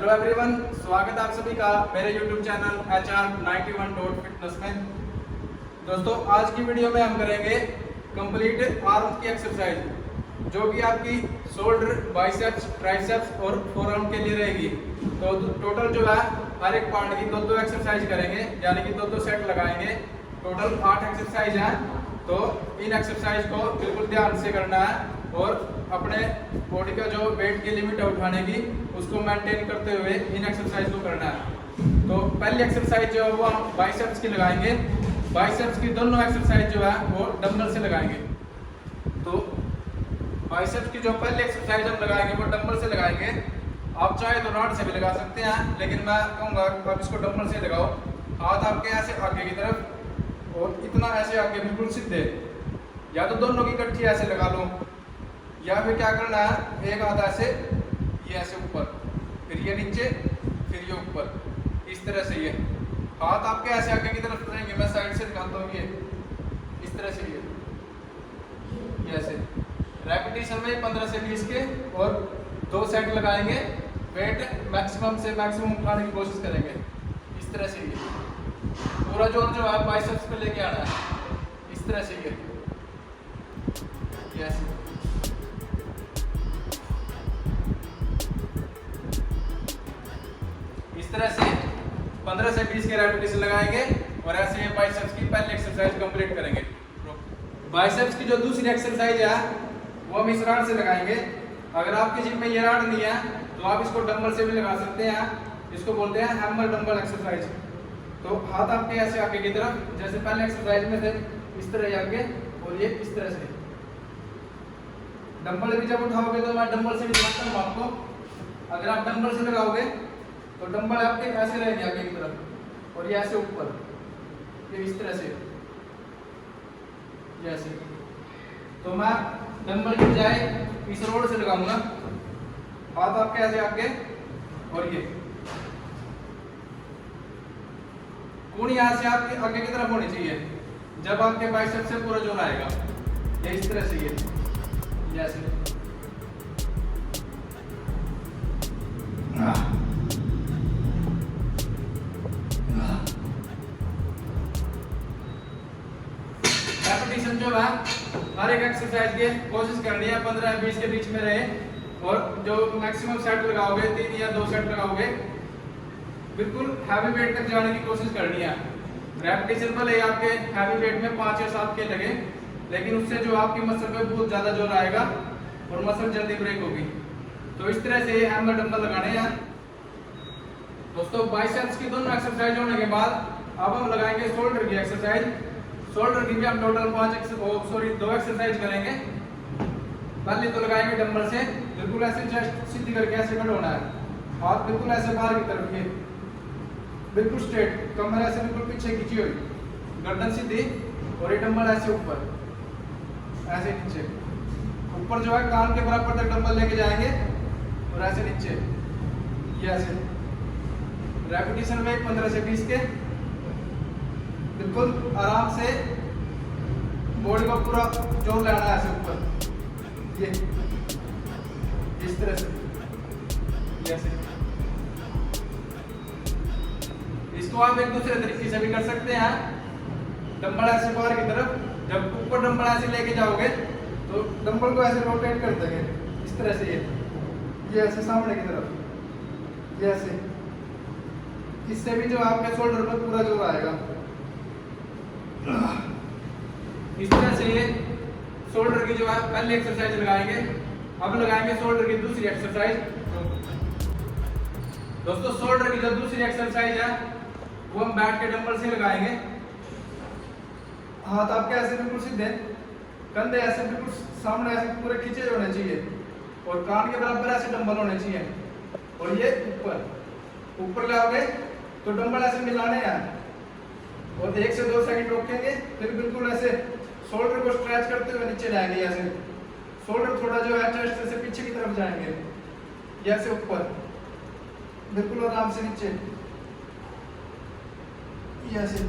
Hello everyone, स्वागत है आप सभी का मेरे YouTube चैनल HR91.fitness में। दोस्तों, आज की वीडियो में हम करेंगे कंप्लीट आर्म्स की एक्सरसाइज, जो कि आपकी शोल्डर, बाइसेप्स, ट्राइसेप्स और फोरआर्म के लिए रहेगी। तो टोटल जो है हर एक पार्ट की दो एक्सरसाइज करेंगे, यानी कि दो सेट लगाएंगे। टोटल 8 एक्सरसाइज हैं। तो इन एक्सरसाइज को बिल्कुल ध्यान से करना है और अपने बॉडी का जो वेट की लिमिट है उठाने की, उसको मेंटेन करते हुए इन एक्सरसाइज को करना है। तो पहली एक्सरसाइज जो है वो हम बाइसेप्स की लगाएंगे। बाइसेप्स की दोनों एक्सरसाइज जो है वो डंबल से लगाएंगे। तो बाइसेप्स की जो पहली एक्सरसाइज हम लगाएंगे वो डंबल से लगाएंगे। आप चाहे तो रॉड से भी लगा सकते हैं, लेकिन मैं कहूँगा आप इसको डंबल से लगाओ। हाथ आपके ऐसे आगे की तरफ और इतना ऐसे आगे बिल्कुल सीधे, या तो दोनों की इकट्ठी ऐसे लगा लो, या फिर क्या करना है, एक हाथ ऐसे, ये ऐसे ऊपर, फिर ये नीचे, फिर ये ऊपर, इस तरह से। ये हाथ आपके ऐसे आगे की तरफ रहेंगे। मैं साइड से दिखाता हूँ, ये इस तरह से, ये ऐसे। रेपिटेशन में 15 से 20 के और 2 सेट लगाएंगे। वेट मैक्सिमम से मैक्सिमम उठाने की कोशिश करेंगे, इस तरह से। ये पूरा जोर जो है बाइसेप्स पे लेके आना है, इस तरह से। ये ऐसे इस तरह से 15 से 20 के रेपिटेशन लगाएंगे और ऐसे बाइसेप्स की पहली एक्सरसाइज कंप्लीट करेंगे। बाइसेप्स की जो दूसरी एक्सरसाइज है वो हम इस रॉड से लगाएंगे। अगर आपके जिम में ये रॉड नहीं है तो आप इसको डंबल से भी लगा सकते हैं। इसको बोलते हैं हैमर डंबल एक्सरसाइज। तो हाथ आपके ऐसे आगे की तरफ, जैसे पहले एक्सरसाइज में थे, इस तरह आगे, और ये इस तरह से। डंबल भी जब उठाओगे तो मैं डंबल से भी दिखाता हूँ आपको। अगर आप डंबल से लगाओगे तो डंबल आपके ऐसे रहेंगे आगे की तरफ, और ये ऐसे ऊपर, ये इस तरह से, जैसे। तो मैं डंबल की बजाय इस रोड से लगाऊंगा। हाथ आपके ऐसे आगे, और ये कूढ़ यहाँ से आपके आगे की तरफ होनी चाहिए जब आपके बाइसेप्स से पूरा जोर आएगा। ये इस तरह से, ये जैसे। रेपिटेशन जो है हर एक एक्सरसाइज के कोशिश करनी है 15 या 20 के बीच में रहे। और जो मैक्सिमम सेट लगाओगे, 3 या 2 सेट लगाओगे, बिल्कुल हैवी वेट तक जाने की कोशिश करनी है। रेपिटेशन भले आपके हैवी वेट में 5 या 7 के लगे, लेकिन उससे जो आपकी मसल पे बहुत ज़्यादा जोर आएगा और मसल जल्दी ब्रेक होगी। तो इस तरह से हैमर डंबल लगाने हैं। दोस्तों, बाइसेप्स की दोनों एक्सरसाइज होने के बाद अब हम लगाएंगे शोल्डर की एक्सरसाइज। शोल्डर की भी हम टोटल 2 एक्सरसाइज करेंगे। पहले तो लगाएंगे डंबल से, बिल्कुल ऐसे चेस्ट सीधी करके ऐसे खड़ा होना है। हाथ बिल्कुल ऐसे बाहर की तरफ, ये बिल्कुल स्ट्रेट, कमर ऐसे बिल्कुल पीछे खींची हुई, गर्दन सीधी, और ये डंबल ऐसे ऊपर, ऐसे नीचे। ऊपर जो है कान के बराबर तक डंबल लेके जाएंगे और ऐसे नीचे, ये ऐसे। रेपिटेशन में 15 से 20 के। बिल्कुल आराम से बॉडी को पूरा जोर लाना है ऐसे ऊपर, ये इस तरह से, जैसे। इसको आप एक दूसरे तरीके से भी कर सकते हैं। डंबल ऐसे बाहर की तरफ, जब ऊपर डंबल ऐसे लेके जाओगे तो डंबल को ऐसे रोटेट कर देंगे, इस तरह से। ये ऐसे सामने की तरफ, ये ऐसे। इससे भी जो आपके शोल्डर पर पूरा जोर आएगा, इस तरह से। ये शोल्डर की जो है पहली एक्सरसाइज लगाएंगे। अब लगाएंगे शोल्डर की दूसरी एक्सरसाइज। दोस्तों, शोल्डर की जो दूसरी एक्सरसाइज है वो हम बैठ के डंबल से लगाएंगे। हाथ आपके ऐसे बिल्कुल सीधे, कंधे ऐसे बिल्कुल सामने ऐसे पूरे खींचे होने चाहिए, और कान के बराबर ऐसे डंबल होने चाहिए। और ये ऊपर लाओगे तो डंबल ऐसे मिलाने हैं, और 1 से 2 सेकंड रोकेंगे, फिर बिल्कुल ऐसे शोल्डर को स्ट्रेच करते हुए नीचे लाएंगे। ऐसे शोल्डर थोड़ा जो है चेस्ट से पीछे की तरफ जाएंगे, ये ऐसे ऊपर, बिल्कुल आराम से नीचे, ये ऐसे।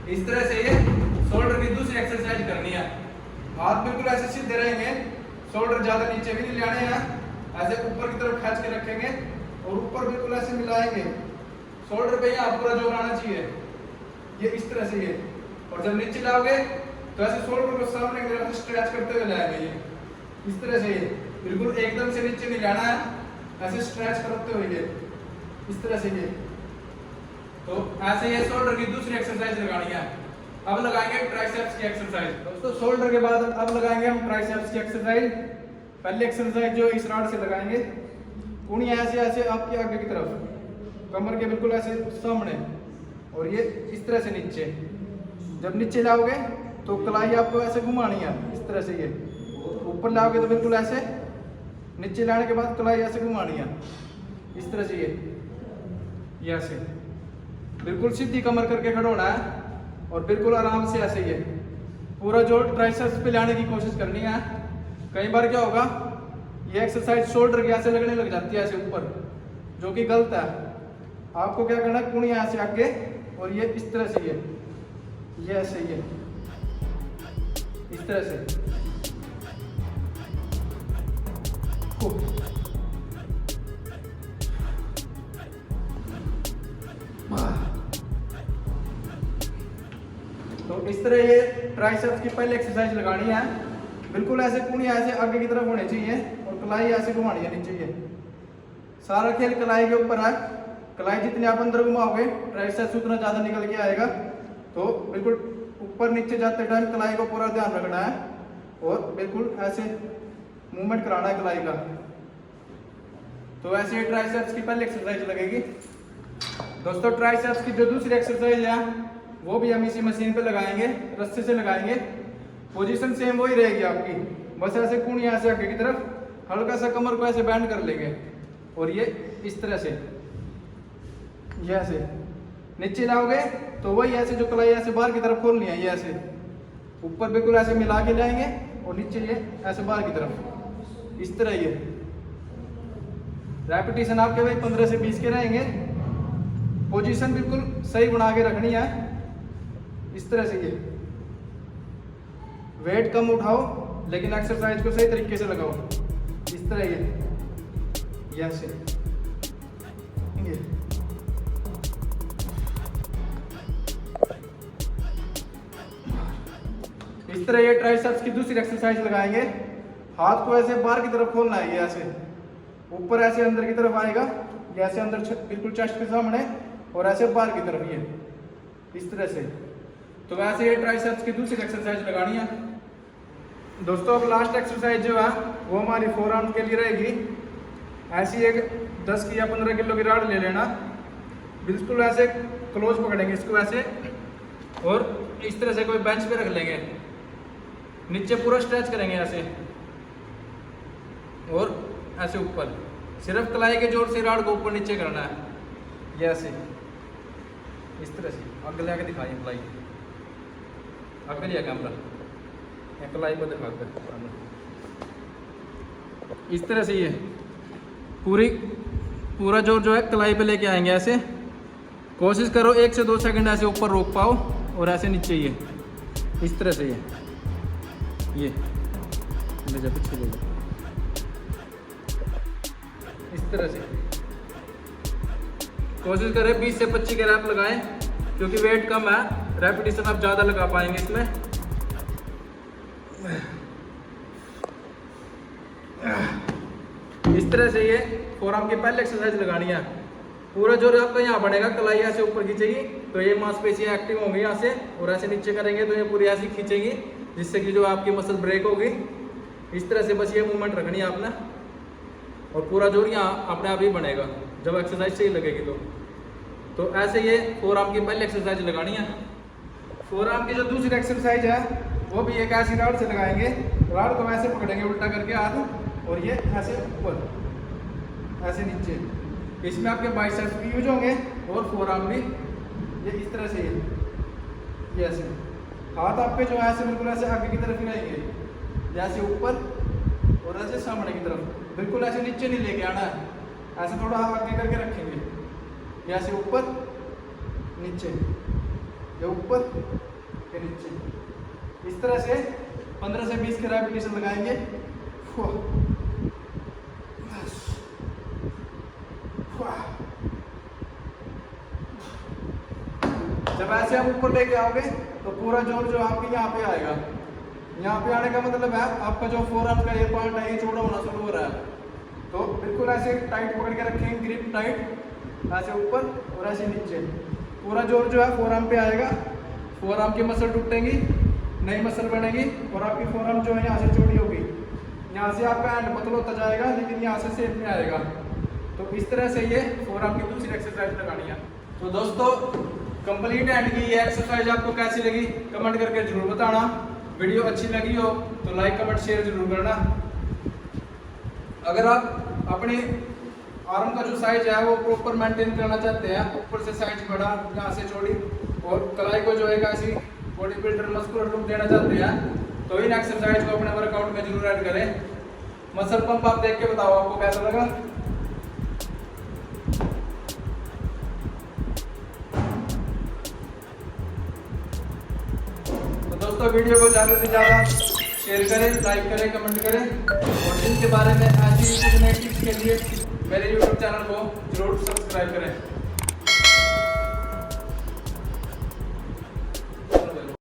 इस तरह से ये शोल्डर की दूसरी एक्सरसाइज करनी है। हाथ बिल्कुल ऐसे सीधे रहेंगे, शोल्डर ज्यादा नीचे भी नहीं लाने हैं, ऐसे ऊपर की तरफ खींच के रखेंगे और ऊपर बिल्कुल ऐसे मिलाएंगे। शोल्डर पे यहाँ पूरा जोर आना चाहिए, ये इस तरह से ये। और जब नीचे लाओगे तो ऐसे शोल्डर को सामने की तरफ स्ट्रेच करते हुए लाएंगे, ये इस तरह से। ये बिल्कुल एकदम से नीचे नहीं लाना है, ऐसे स्ट्रेच करते हुए ये इस तरह से ये। तो ऐसे ये शोल्डर की दूसरी एक्सरसाइज लगानी है। अब लगाएंगे ट्राइसेप्स की एक्सरसाइज। दोस्तों शोल्डर के बाद अब लगाएंगे हम ट्राइसेप्स की एक्सरसाइज। पहली एक्सरसाइज जो इस रॉड से लगाएंगे, कूहनी ऐसे ऐसे आपके आगे की तरफ, कमर के बिल्कुल ऐसे सामने, और ये इस तरह से नीचे। जब नीचे लाओगे तो कलाई आपको ऐसे घुमानी है इस तरह से ये। ऊपर लाओगे तो बिल्कुल ऐसे, नीचे लाने के बाद कलाई ऐसे घुमानी है इस तरह से ये ऐसे। बिल्कुल सीधी कमर करके खड़ा होना है और बिल्कुल आराम से ऐसे ये पूरा जोर ट्राइसेप्स पे लाने की कोशिश करनी है। कई बार क्या होगा, ये एक्सरसाइज शोल्डर के ऐसे लगने लग जाती है ऐसे ऊपर, जो कि गलत है। आपको क्या करना है, कूहनी ऐसे आगे और ये इस तरह से ये ऐसे ये इस तरह से। तो इस तरह ये ट्राइसेप्स की पहली एक्सरसाइज लगानी है। बिल्कुल ऐसे कूहनी ऐसे आगे की तरफ होनी चाहिए और कलाई ऐसे घुमानी है नीचे ये। सारा खेल कलाई के ऊपर है। कलाई जितने आप अंदर घुमाओगे ट्राइसेप्स उतना ज़्यादा निकल के आएगा। तो बिल्कुल ऊपर नीचे जाते टाइम कलाई को पूरा ध्यान रखना है और बिल्कुल ऐसे मूवमेंट कराना है कलाई का। तो ऐसे ट्राइसेप्स की पहली एक्सरसाइज लगेगी। दोस्तों ट्राइसेप्स की जो दूसरी एक्सरसाइज है वो भी हम इसी मशीन पे लगाएंगे, रस्से से लगाएंगे। पोजीशन सेम वही रहेगी आपकी, बस ऐसे कूहनी ऐसे आगे की तरफ, हल्का सा कमर को ऐसे बैंड कर लेंगे और ये इस तरह से ये ऐसे। नीचे लाओगे तो वही ऐसे जो कलाई ऐसे बाहर की तरफ खोलनी है, ये ऐसे ऊपर बिल्कुल ऐसे मिला के लाएंगे और नीचे ये ऐसे बाहर की तरफ इस तरह। ये रेपिटेशन आपके भाई 15 से 20 के रहेंगे। पोजीशन बिल्कुल सही बना के रखनी है इस तरह से। ये वेट कम उठाओ लेकिन एक्सरसाइज को सही तरीके से लगाओ इस तरह। ये ऐसे ये इस तरह। ये ट्राइसेप्स की दूसरी एक्सरसाइज लगाएंगे। हाथ को ऐसे बाहर की तरफ खोलना है, ये ऐसे ऊपर ऐसे अंदर की तरफ आएगा, ये ऐसे अंदर बिल्कुल चेस्ट के सामने और ऐसे बाहर की तरफ ये इस तरह से। तो वैसे ये ट्राइसेप्स की दूसरी एक्सरसाइज लगानी है। दोस्तों अब लास्ट एक्सरसाइज जो है वो हमारी फोर आर्म के लिए रहेगी। ऐसी एक 10 की या 15 किलो की रॉड ले लेना, बिल्कुल ऐसे क्लोज पकड़ेंगे इसको ऐसे और इस तरह से कोई बेंच पे रख लेंगे। नीचे पूरा स्ट्रेच करेंगे ऐसे और ऐसे ऊपर, सिर्फ कलाई के जोर से रॉड को ऊपर नीचे करना है, ये ऐसे इस तरह से। आगे ले आके दिखाइए कलाई, आगे लिया कैमरा, कलाई को दिखा कर इस तरह से। ये पूरा जोर जो है कलाई पे लेके आएंगे ऐसे। कोशिश करो 1 से 2 सेकंड ऐसे ऊपर रोक पाओ और ऐसे नीचे ये इस तरह से। ये ले जा पीछे ले जा इस तरह से। कोशिश करें 20 से 25 के रैप लगाएं क्योंकि वेट कम है, रेपिटेशन आप ज़्यादा लगा पाएंगे इसमें। इस तरह से ये फोरआर्म की पहली एक्सरसाइज लगानी है। पूरा जोर आपका यहाँ बढ़ेगा, कलाई ऐसे ऊपर खींचेगी तो ये मांसपेशियाँ एक्टिव होंगी यहाँ से, और ऐसे नीचे करेंगे तो ये पूरी ऐसी खींचेगी जिससे कि जो आपकी मसल ब्रेक होगी। इस तरह से बस ये मूवमेंट रखनी है आपने और पूरा जोर यहाँ अपने आप ही बनेगा जब एक्सरसाइज सही लगेगी। तो ऐसे ये फोरआर्म की पहली एक्सरसाइज लगानी है। फोरआर्म की जो दूसरी एक्सरसाइज है वो भी एक ऐसी रॉड से लगाएंगे। रॉड को ऐसे पकड़ेंगे उल्टा करके हाथ और ये ऐसे ऊपर ऐसे नीचे। इसमें आपके बाइसेप्स भी यूज होंगे और फोरआर्म भी। ये इस तरह से ये ऐसे हाथ आपके जो ऐसे बिल्कुल ऐसे आगे की तरफ ही रहेंगे, जैसे ऊपर और ऐसे सामने की तरफ, बिल्कुल ऐसे नीचे नहीं लेके आना है, ऐसे थोड़ा आगे करके रखेंगे, जैसे ऊपर नीचे या ऊपर या नीचे। इस तरह से 15 से 20 के रेपिटेशन लगाएंगे। जब ऐसे आप ऊपर लेके आओगे तो पूरा जोर जो आपके यहाँ पे आएगा। यहाँ पे आने का मतलब है आपका जो फोरआर्म का ये पार्ट है ये चौड़ा होना शुरू हो रहा है। तो बिल्कुल ऐसे टाइट पकड़ के रखेंगे, ग्रिप टाइट, ऐसे ऊपर और ऐसे नीचे। पूरा जोर जो है फोरआर्म पे आएगा। फोरआर्म की मसल टूटेंगी, नई मसल बनेगी और आपकी फोरआर्म जो है यहाँ से चौड़ी होगी। यहाँ से आपका हैंड पतला होता जाएगा लेकिन यहाँ से शेप में आएगा। तो इस तरह से ये फोरआर्म की दूसरी एक्सरसाइज लगानी है। तो दोस्तों कंप्लीट हैंड की ये एक्सरसाइज आपको कैसी लगी कमेंट करके जरूर बताना। वीडियो अच्छी लगी हो तो लाइक कमेंट शेयर जरूर करना। अगर आप अपने आर्म का जो साइज है वो प्रॉपर मेंटेन करना चाहते हैं, ऊपर से साइज बड़ा, यहाँ से चौड़ी और कलाई को जो है ऐसी बॉडी बिल्डर मस्कुलर लुक देना चाहते हैं तो इन एक्सरसाइज को अपने वर्कआउट में जरूर ऐड करें। मसल पंप आप देख के बताओ आपको कैसा लगा। तो दोस्तों वीडियो को ज़्यादा से ज़्यादा शेयर करें, लाइक करें, कमेंट करें और इनके बारे में ऐसी कुछ नई टिप्स के लिए मेरे YouTube चैनल को जरूर सब्सक्राइब करें।